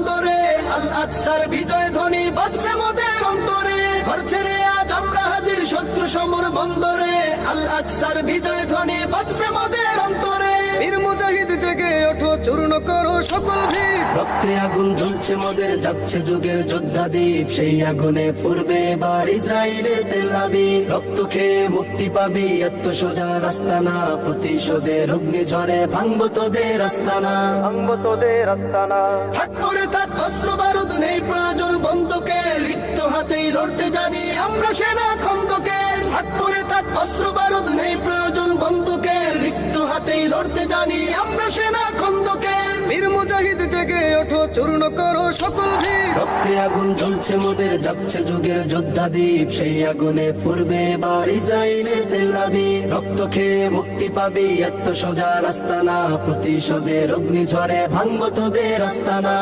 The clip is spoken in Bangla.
বন্দরে, আল আকসার বিজয় ধ্বনি বাজছে মোদের অন্তরে। ঘর ছেড়ে আজ আমরা হাজির শত্রু সমর বন্দরে, আল আকসার বিজয় ধ্বনি বাজছে মোদের অন্তরে। বীর মুজাহিদ জেগে ওঠো, চূর্ণ করো সকল ভিড়। রক্তে আগুন জ্বলছে মোদের, যাচ্ছে যুগের যোদ্ধা দ্বীপ। সেই আগুনে পূর্বে এবার ইসরায়েলের তেল আবিব। রক্ত খেয়ে মুক্তি পাবি, এত সোজা রাস্তা না। প্রতিশোধের অগ্নিঝড়ে ভাঙবো তোদের আস্তানা, ভাঙবো তোদের আস্তানা। থাক করে থাক অস্ত্র বারুদ, নেই প্রয়োজন বন্দুকের। রিক্ত হাতেই লড়তে জানি আমরা সেনা খন্দকের। থাক করে থাক অস্ত্র বারুদ, নেই প্রয়োজন বন্দুকের। রিক্ত হাতেই লড়তে জানি আমরা সেনা খন্দকের। বীর মুজাহিদ জেগে ওঠো, চূর্ণ করো সকল ভিড়। রক্তে আগুন জ্বলছে মোদের, যাচ্ছে যুগের যোদ্ধা দ্বীপ। সেই আগুনে পূর্বে এবার ইসরায়েলের তেল আবিব। রক্ত খেয়ে মুক্তি পাবি, এত সোজা রাস্তা না। প্রতিশোধের অগ্নিঝড়ে ভাঙবো তোদের আস্তানা।